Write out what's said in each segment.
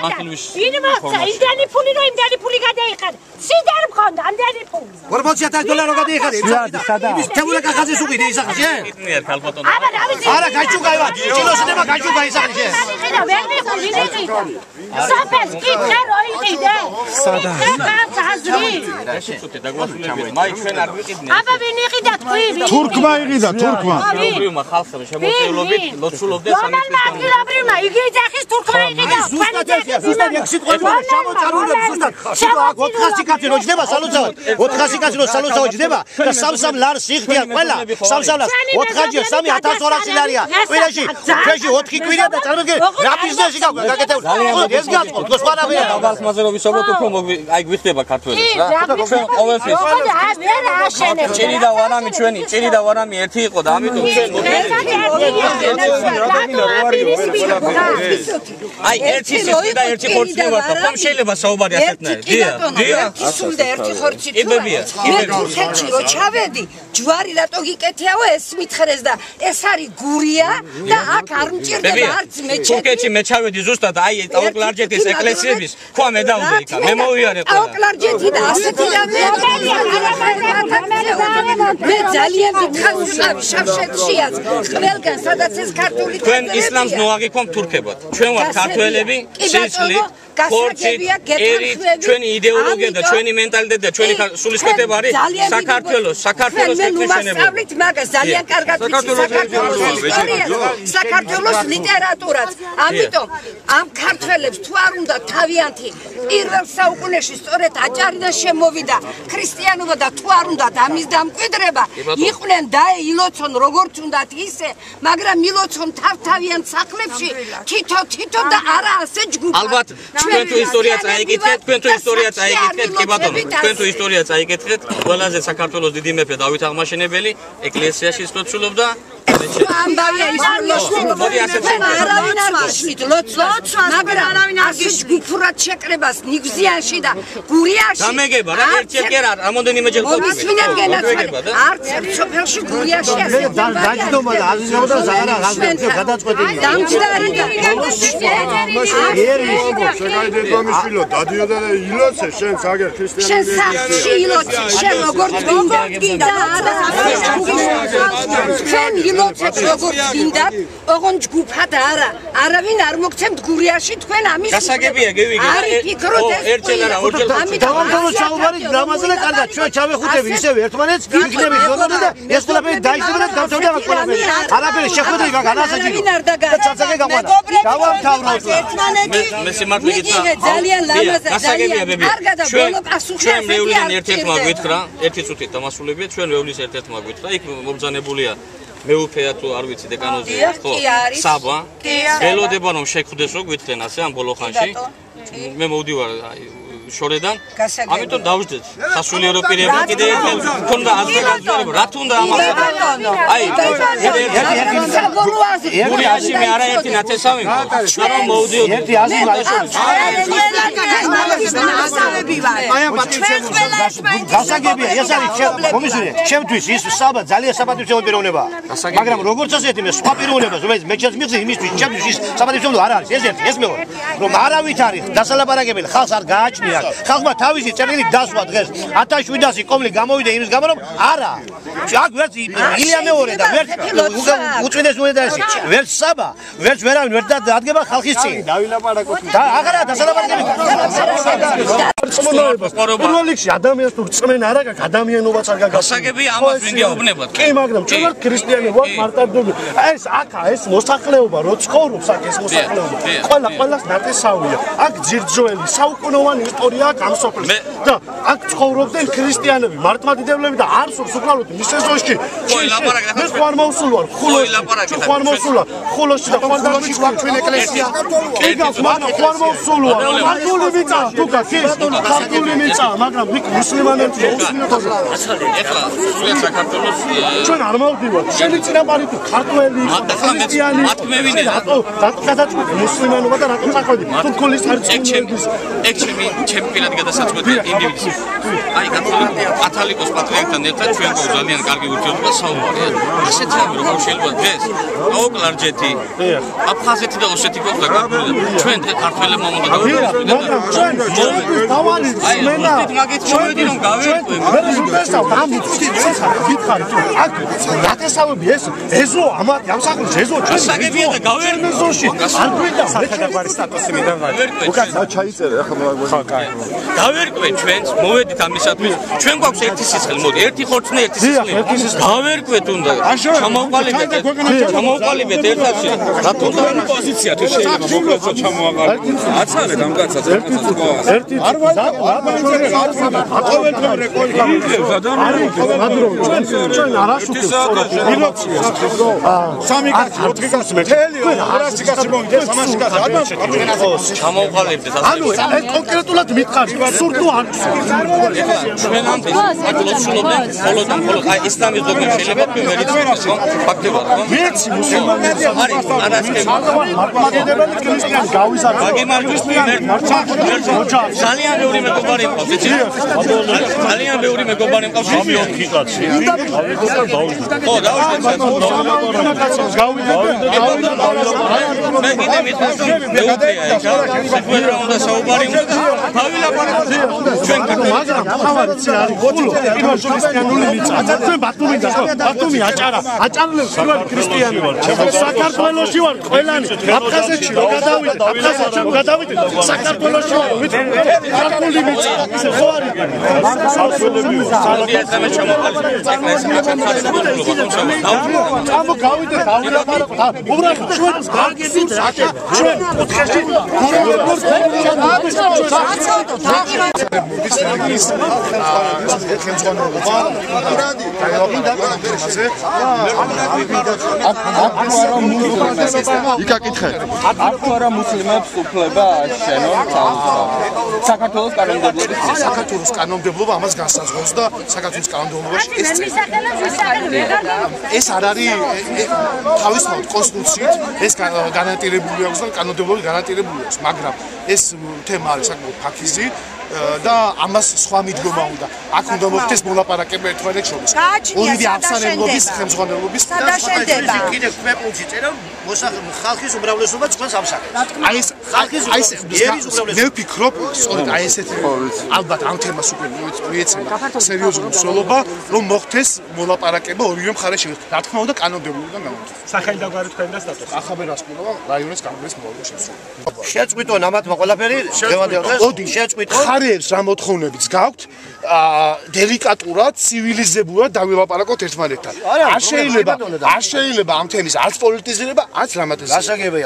იმ მოხდა იმდენი ფული რომ იმდენი ფული გადაიხადა სიდარ მქონდა ამდენი ფული $400,000 რო გადაიხადა ის თემურა კახაძის უყიდე ისახში იტნიერ ქალბატონო არა გაიჩუგაივა ჭილოსდება გაიჩუგა ისახში ხიდა ვერ მიყული ნიჭიდა საფეს კითხე რო იყიდე სადა გაზრი შეწუთე დაგვასრულებია მაი ჩვენ არ ვიყიდნენ აბა ვინ იყიდა თქვი თურქმა იყიდა თურქმა ადგილობრივმა ხალხმა შემოწირულობით ლოცულობდა ადგილობრივმა იგი ეძახის თურქმა იყიდა ზუსტად ეგ სიტყვა შემოწარულებს ზუსტად სიტყვა 400 კაცი რო ჯდება სალოცავად 400 კაცი რო სალოცავად ჯდება და სამ ლარს იხდიან ყველა სამ ლარს 400-ია 3200 ლარია ყველაში 4 კვირა და წარმოგიდგენ რა ბიზნესი გაქვს გაკეთებული ეს გაწყობ თქოს ყანავია დაბალხმაზე რომ ვისაუბროთ უფრო აი გვიხდება ქართველებს რა ჩვენ ყოველთვის ჭირი და ვარამი ჩვენი ჭირი და ვარამი ერთი იყო და ამიტომ ჩვენ აი ერთი სიტყვი და ერთი ხორცი ვარ და ხომ შეიძლება საუბარი ასეთნაირად დია სულდა ერთი ხორცი მე თურქეთში რო ჩავედი ჯვარი რატო გიკეთიაო ეს მითხრეს და ეს არის გურია და აქ არ მჭირდება არც მეჩეთი თურქეთში მე ჩავედი ზუსტად აი ტაოკლარჯეთის ეკლესიების ქვა მე დავდე იქა მე მოვიარე ყველა ტაოკლარჯეთი და ასეთი და მე ძალიან ვითხარი შავშეთშიაც ყველგან სადაც ეს ქართული თქვენ ისლამს ნოაღიქომ თურქებად ჩვენ ვართ ქართველები სისხლით ხორცით ერით ჩვენი იდეოლოგია და ჩვენი მენტალიტეტი და ჩვენი სულისკვეთება არის საქართველოს მასწავლით მაგას ძალიან კარგად ვიცი საქართველოს ლიტერატურაც ამიტომ ამ ქართველებს თუ არ უნდა თავიანთი პირველ საუკუნეში სწორედ აჭარიდან შემოვიდა ქრისტიანობა და თუ არ უნდა ამის დამკვიდრება იყვნენ და ილოცონ როგორც უნდათ ისე მაგრამ ილოცონ თავთავიან სახლებში თითო და არა ასე ჯგუფად ალბათ თქვენ თუ ისტორია წაიკითხეთ კი ბატონო თქვენ თუ ისტორია წაიკითხეთ ყველაზე საქართველოს დიდი მეფე დავით აღმაშენებელი ეკლესიაში ლოცულობდა ამბავია არავინ არ გიშლით ლოცვას მაგრამ არავინ არ გიშგუფურად შეკრებას ნიგზიანში და გურიაში დამეგება რა ერთ-ერთი არ რამოდენიმეჯერ ყოფილი არც ერთ სოფელში გურიაში ასე დაჯდომა და აზრაუდა ზარა გადაწყვეტილი დამჯდარი შეგაიდებამიშვილო დადიოდა და ილოცე შენ საგერ ქრისტიანი შენ სახში ილოცე შენ როგორც გინდა შენ ილოცეთ როგორც გინდათ ოღონ ჯგუფად არა არავინ არ მოგცემთ გურიაში თქვენ ამის გასაგებია გევიგე ერთჯერ არა ორჯერ დავამთავროთ საუბარი დრამაზე და კარგად ჩვენ ჩავეხუტები ისევ ერთმანეთს იქნებით ზონად და ეს ყველაფერი დაიჭირება და დავთავრდა ამ ყველაფერი არაფერი შეხვედრა განასაჭირო და ცაცაკე გაყვანა დავამთავროთ მე სიმართლე გითხრა ძალიან ლამაზად გასაგებია ბები ჩვენ მეულიდან ერთ-ერთმა გვითხრა ერთი წუთით დამასრულებია ჩვენ მეულის ერთ-ერთმა გვითხრა იქ მომბრძანებულია მეუფეა თუ არ ვიცი დეკანოზე ხო საბა ველოდება რომ შეხვდეს რო გვითხრენ ასე ამ ბოლო ხანში მე მოვდივარ შორედან ამიტომ დავждეთ სასულიერო პირები კიდე ერთხელ მქონდა აზრგაზრდობა რა თუნდა ამას აი გურიაში მე არაერთი ნათესავი მქონდა რომ მოვდიოდი ერთი აზრი გასაგებია ეს არის კომისია ჩემთვის ის საბა ძალიან საპატივცემო პიროვნებაა მაგრამ როგორც ასეთი მე სხვა პიროვნებას რომელიც მე ჩემს მიღწევ იმისთვის ჩემთვის ის საპატივცემო არ არის ეს ერთი ეს მეორე რომ არავით არის დასალაპარაკებელი ხალხს არ გააჩნია ხალხმა თავისი წერილი დასვა დღეს 1700 კომლი გამოვიდა იმის გამო რომ არა აქ ვერც ილია მეორე და ვერც უწმინდეს უნდაესი ვერც საბა ვერც ვერავინ ვერ დადგება ხალხის წინ დავილაპარაკოთ და აღარა დასალაპარაკებელი პირველ რიგში ადამიანს თუ წმენ არა გაქვს ადამიანობაც არ გაქვს გასაგებია ამას ვინ გეუბნებათ კი მაგრამ ჩვენ ვართ ქრისტიანი ვართ მარტადული ეს აქა ეს მოსახლეობა რო ცხოვრობს აქ ეს მოსახლეობა ყველას ნათესავია აქ ძირძველი საუკუნოვანი ისტორია ამ სოფელს და აქ ცხოვრობდნენ ქრისტიანები მართლმადიდებლები და არ სურს უკრავდით მის სეზონში მე ხوار მოსულ ვარ ხوار მოსულ ვარ ხულოში და ხوار ჩვენ ეკლესია კი გავს მაგრამ ხوار მოსულ ვარ მარტული ვიწა თუ გაქის ქართული მიწა, მაგრამ იქ მუსლიმანებს მოусმინოთ. ეხლა სულიად საქართველოს ჩვენ არ მოვდივართ. შენი წინაპარი თუ ქართველი, ქრისტიანი, მათ მევინე რატო გადაწყვეტ მუსლიმანობა და რატო წახვედი? თურქულის ეგ ჩემი პირადი გადასაწყვეტია ინდივიდის. აი კათოლიკოს პატრიარქთან ერთად ჩვენ გვაქვს ძალიან კარგი ურთიერთობა საუბარია. ასეთი ამი როგორ შეიძლება დღეს აუკლარჯეთი, აფხაზეთი და ოსეთი გვაქვს დაკარგული. ჩვენ დღეს ქართველებმა უნდა დავიწყოთ. ჩვენ დავალი მენა მაგით მოვედი რომ გავერკვე. აქ რატესავები ეზო ამათ ამსახურს ეზო ჩვენ გასაგებია და გავერკვე ზოში არ გვინდა საქმე სტატუსი მინდა უკანა ჩაიწერე ახლა გავერკვე ჩვენს მოვედით ამისათვის ჩვენ გვაქვს ერთი სისხლი მოდი ერთი ხორცნე ერთი სისხლი გავერკვეთ უნდა ჩამოვყალიბეთ ერთად რატო და პოზიცია თუ შეიძლება მოკლედო ჩამოვაყალიბეთ აცალე დამკაცած ერთი არ ჩვენ არაშუქებს სამი კაცი 4 კაცი მთელი 200 კაცი მომიდა 300 კაცი ჩამოვყალიბეთ ანუ ეს კონკრეტულად მითხარი სურდო არ ჩვენ ამბობთ აკლოსულობენ მხოლოდ აი ისლამის დოგმა შეიძლება პირველი ფაქტებად ხო მეცი მუსულმანები არასკენ მაგდებელი ქრისტიანი გავიზარდო ძალიან ბევრი მეგობარი მყავს იცი ძალიან ბევრი მეგობარი მყავს ამი 4 კაცი ხო მე კიდე მithasem მეუქია ეს რა უნდა საუბარი ჩვენ მაგრამ თავარიც არის ყოლო ქრისტიანული მიწა ჩვენ ბათუმი აჭარლებს პირველი ქრისტიანი ვარ საქართველოში ვარ ყველანი აფხაზეთში რო გადავიდე საქართველოში ვარ ქართული მიწა ისე ხო არის გავიდე უბრალოდ ჩვენ გარგებით ჩვენ ოთხეში აქ არა მუსლიმებს უფლება შენონ საქართველოს კანონმდებლობა ამას განსაზღვრავს და საქართველოს კანონმდებლობაში ეს არ არის თავისთავად კონსტიტუციით ეს განაწილებული აქვს და კანონმდებლობით განაწილებული აქვს მაგრამ ეს თემა არის საკმაოდ ფაქიზი და ამას სხვა მიდგომა უნდა. აქ უნდა მოხდეს მოლაპარაკება ერთმანეთს შორის. ორივე აღსანიშნავობის ხელმძღვანელობის გადაშენდება. კიდე ქვეყნებში წერა ხალხის უმრავლესობა წყვილს ამსახურებს. აი ეს ხალხის მე ვფიქრობ, სწორედ აი ესეთი ალბათ ამ თემას უკვე მიეცემა სერიოზული მსვლელობა, რომ მოხდეს მოლაპარაკება ორივე მხარეს შორის. რა თქმა უნდა, კანონმდებლობიდან გამომდინარე. სახელი დაგვარი თქვენ და სტატუსი. ახაბერასკულობა რაიონის კანგრესის მოვალე შესრულება. შეწყვიტონ ამათმა ყველაფერი დღევანდელ დღეს. ოდი შეწყვიტონ. ხარებს რა მოთხოვნებიც გაქვთ? დელიკატურად, ცივილიზებულად დავილაპარაკოთ ერთმანეთთან. არ შეიძლება ამ თემის არც პოლიტიზირება, არც რამატიზება. გასაგებია.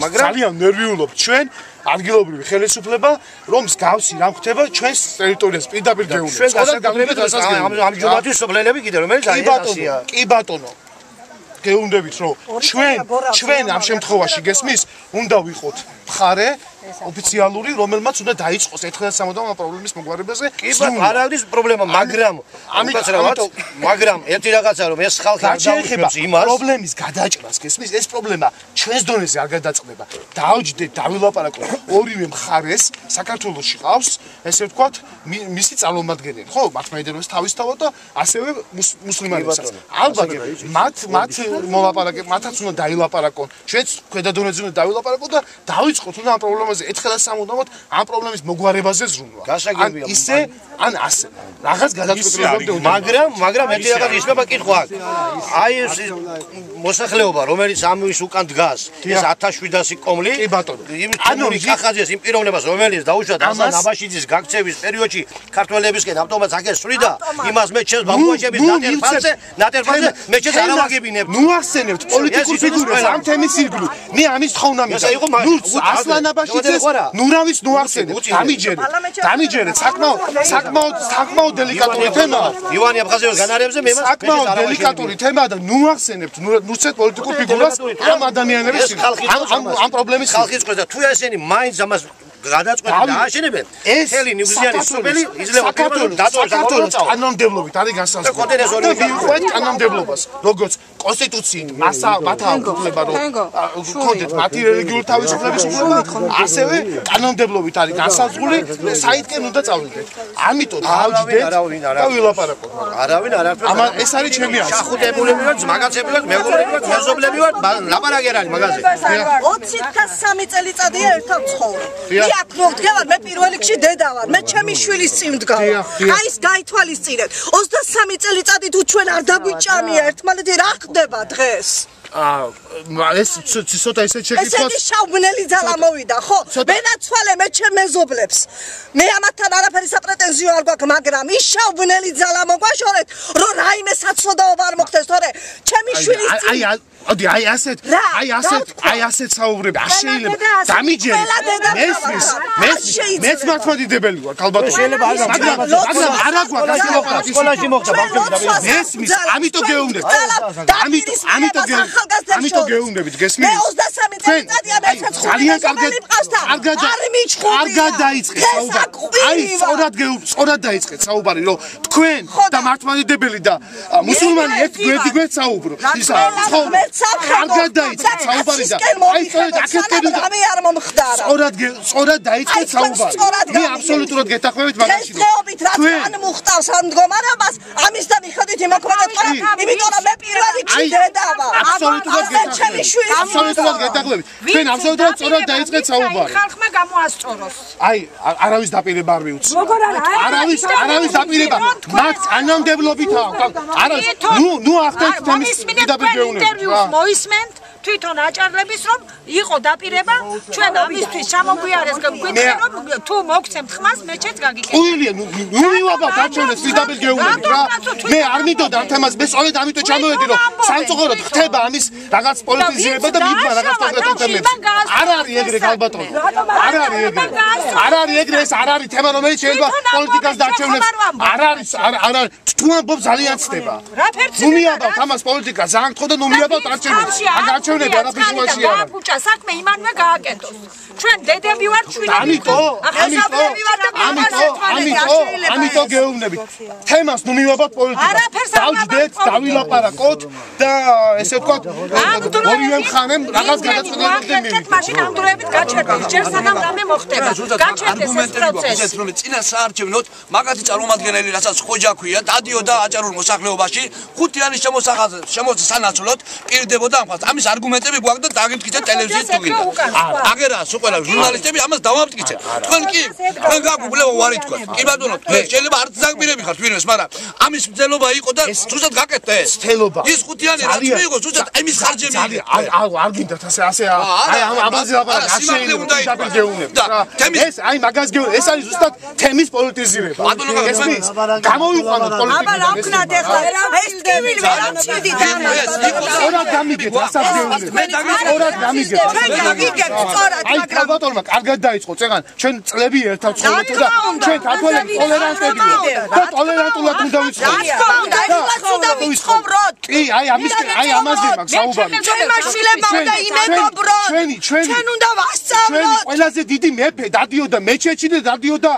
მაგრამ ძალიან ნერვიულობთ ჩვენ ადგილობრივი ხელისუფლება, რომ მსგავსი რამ ხდება ჩვენს ტერიტორიაზე პირდაპირ გეუნებს. ჩვენ ამ ჯუმათის სოფლელები კიდე რომელიც აიასია. კი ბატონო. გეუნდებით რომ ჩვენ ამ შემთხვევაში გესმის უნდა ვიყოთ მხარე ოფიციალური რომელმაც უნდა დაიწყოს ერთხელ სამუდამო პრობლემის მოგვარებაზე კი ბატონო არ არის პრობლემა მაგრამ ერთი რაღაცა რომ ეს ხალხი არ დაუშვებს იმას პრობლემის გადაჭრას გესმის ეს პრობლემა ჩვენს დონეზე არ გადაწყდება დაავჯდეთ დავილაპარაკოთ ორივე მხარეს საქართველოში ყავს ესე ვთქვათ მისი წარმომადგენელი ხო მართლმადიდებლობის თავისთავად და ასევე მუსლიმანებსაც ალბათ მათ მოლაპარაკება მათაც უნდა დაილაპარაკონ ჩვენც ქვედა დონეზე უნდა დავილაპარაკოთ და დავიწყოთ უნდა ამ პრობლემაზე ერთხელ სამუდამოდ ამ პრობლემის მოგვარებაზე ზრუნვა. გასაგებია. ისე ან ასე. რაღაც გადაწყვეტილებები უნდა. მაგრამ ერთი რაღაც ისმება კითხვა აქვს. აი ეს მოსახლეობა, რომელიც ამის უკან დგას, ეს 1700 კომლი. კი ბატონო. ანუ კახაძეს იმ პიროვნებას, რომელიც დაუშვათ ასან აბაშიძის გაქცევის პერიოდში ქართველებისკენ ავტომატს აგესწრიდა, იმას მე ჩემს ბაბუაჩების ნატერფაზე მე ჩემს არ ავაგებინებ. ნუ ახსენებთ პოლიტიკურ ფიგურას ამ თემის ირგვლივ. მე ამის თხოვნამი. ნუ ასლან აბაშიძეს ნურავის ნუ ახსენებთ. დამიჯერეთ საკმაოდ დელიკატური თემაა. ივანი აფხაზევის განარებზე მე საკმაოდ დელიკატური თემაა და ნუ ახსენებთ ნუცეთ პოლიტიკურ ფიგურას ამ ადამიანების ამ პრობლემის ხალხის ყველა თუ ესენი მაინც ამას გადაწყვეტენ და აშენებენ. ელი ნიგვზიანი სოფელი იძლევა საქართველოს კანონმდებლობით არის განსაზღვრული. მიუყვეთ კანონმდებლობას, როგორც კონსტიტუციით მათაა უფლება რომ გქონდეთ მათი რელიგიური თავისუფლების უფლება, ასევე კანონმდებლობით არის განსაზღვრული საითკენ უნდა წავიდეთ. ამიტომ დავჯდეთ და ვილაპარაკოთ. არავინ არ არის. ამა ეს არის ჩემი არხი. შახუტებულები ვართ, მაგაცები ვართ, მეგობრები ვართ, მეზობლები ვართ, ლაპარაკი არ არის მაგაზე. 23 წელიწადია ერთად ცხოვრობ. მე აქ მოვდგავარ, მე პირველ რიგში დედა ვარ. მე ჩემი შვილის წინ ვდგავ. აი ეს გაითვალისწინეთ. 23 წელიწადი თუ ჩვენ არ დაგვიჭამია ერთმანეთი რა ხდება დღეს? ეს ცოტა ისე შეკითხვა. ესეთი შავბნელი ძალა მოვიდა, ხო? მე ნაცვალე მე ჩემ მეზობლებს. მე ამათთან არაფერი საპრეტენზიო არ გვაქვს, მაგრამ ის შავბნელი ძალა მოგვაშორეთ, რომ რაიმე საცოდაობა არ მოხდეს, თორე ჩემი შვილის წინ აი ასეთ საუბრები არ შეიძლება დამიჯერე მეც მართლმადიდებელი ვარ ალბათ მაგრამ არა გვაქვს სკოლაში მოხდა ბავშვები მესმის ამიტომ გეუბნებით ამიტომ გეუბნებით გესმის მე 23 წელიწადია მე ძალიან კარგად დაიწყეთ საუბარი აი სწორად დაიწყეთ საუბარი რომ თქვენ და მართლმადიდებელი და მუსულმანი ერთგვერდ საუბრობთ ისა კარგად დაიწყეთ საუბარი და აი სწორედ აქეთკენ ამი არ მომხდარა სწორად დაიწყეთ საუბარი მე აბსოლუტურად გეთანხმებით მაგაში თქვენ ან მოხტავს ამ მდგომარეობას ამის და მიხედვით იმოქმედეთ იმიტომ რომ მე პირველ რიგში დედა ვარ აბსოლუტურად გეთანხმებით თქვენ აბსოლუტურად სწორად დაიწყეთ საუბარი ხალხმა გამოასწოროს აი არავის დაპირება არ მიუწევს არავის დაპირება მათ კანონმდებლობითაა არავის ნუ ახდენთ თემის ინტერვიუს მოისმენთ თვითონ აჭარლების რომ იყო დაპირება ჩვენ ამისთვის ჩამოგვიარეს გვითხენ რომ თუ მოგცემთ ხმას მეჩეთს გაგიკეთებთ. უილია ნუ მივაბავ დაჩვენეს ვიდაბილ გეუბნებით რა მე არ მინდოდა ამ თემას მე სწორედ ამიტომ ჩამოვედი რომ სამწუხაროდ ხდება ამის რაღაც პოლიტიზირება და მიბმა რაღაც კონკრეტულ თემებს არ არის ეგრე ალბათო არ არის ეგრე ეს არ არის თემა რომელიც შეიძლება პოლიტიკას დაჩვენებს არ არის თუ ამბობ ძალიან ცდება ნუ მიაბავ ამას პოლიტიკა ძალიან გთხოვ და ნუ მიაბავ არჩევნებს არჩევნები არაფერი არ ბუჭა საქმე იმანვე გააკეთოს ჩვენ დედები ვართ შვილები ამიტომ გეუბნებით თემას ნუ მივაბავ პოლიტიკას დავჯდეთ დავილაპარაკოთ და ესე ვთქვათ ორივე მხარემ რაღაც გადაწყვეტილებამდე მივიდეთ მაშინ ამ დროებით გაჩერდეთ ჯერ სანამ რამე მოხდება გაჩერდეს ეს პროცესი რომ წინა საარჩევნოთ მაგათი წარმომადგენელი რასაც ხოჯა ქვია დადიოდა აჭარულ მოსახლეობაში ხუთიანი შემოსანაცვლოდ პირდებოდა ამ ხალხს ამის არგუმენტები გვაქვს და დაგემტკიცეთ ტელევიზიით თუ გინდა აგერა სუყელა ჟურნალისტები ამას დავამტკიცეთ თქვენ კი თქვენ გაგუბლება ვარი თქვენ კი ბატონო შეიძლება არც ზაგბირები ხართ ვინმეს მაგრამ ამის მცდელობა იყო და ზუსტად გაკეთდა ეს მცდელობა ის ხუთიანი რაც მიიღო ზუსტად ამის ხარჯები არ გინდათ ასე აი ამაზე ლაპარაკი არ შეიძლება დაგეუბნებით ეს აი მაგას გეუბნებით ეს არის ზუსტად თემის პოლიტიზირება ესმის გამოვიყვანოთ პოლიტიკა აბა რა ვქნათ ახლა ეს ტივილი ვერ ამჩიდი და სწორად გამიგეთ რასაც გეუბნებით სწორად გამიგეთ აი ქალბატონმა კარგად დაიწყო წეგან ჩვენ წლები ერთად ცხოვრობთ და ჩვენ ქართველები ტოლერანტები ვართ და ტოლერანტულად უნდა ვიცხოვროთ კი აი ამაზე მაქვს საუბარი ჩვენ მაშილებმა უნდა იმეგობროთ ჩვენ უნდა ვასწავლოთ ყველაზე დიდი მეფე დადიოდა მეჩეთში და დადიოდა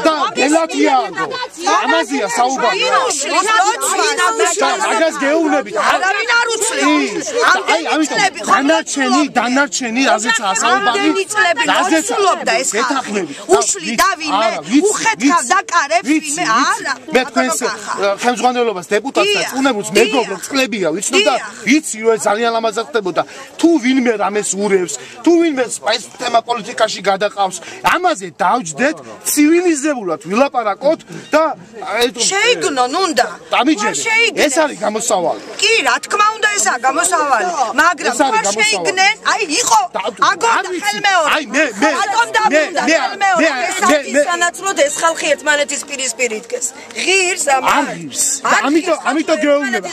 და გელათიანო ამაზეა საუბარი მაგას გეუბნებით არავინ არ უცლებს აი ამიტომ დანარჩენი რაზეცაა საუბარი რაზეც უცლობდა ეს ხალხი უშლი და ვინმე უხეთხავ და კარებს ვინმე არა მე თქვენს ხელმძღვანელობას დეპუტატსაც უნებუც მეგობრობ წყლებია ვიცნო და ვიცი რომ ძალიან ლამაზად ხდებოდა თუ ვინმე რამეს ურევს თუ ვინმე ეს თემა პოლიტიკაში გადაყავს ამაზე დავჯდეთ ცივილიზებულად ვილაპარაკოთ და შეიგნონ უნდა ეს არის გამოსავალი კი რა თქმა უნდა ესაა გამოსავალი მაგრამ თუ შეიგნენ აი იყო აგონდა ხელმეორე აი მე სანაცვლოდ ეს ხალხი ერთმანეთის პირისპირ იდგეს ღირს ამიტომ გეუბნები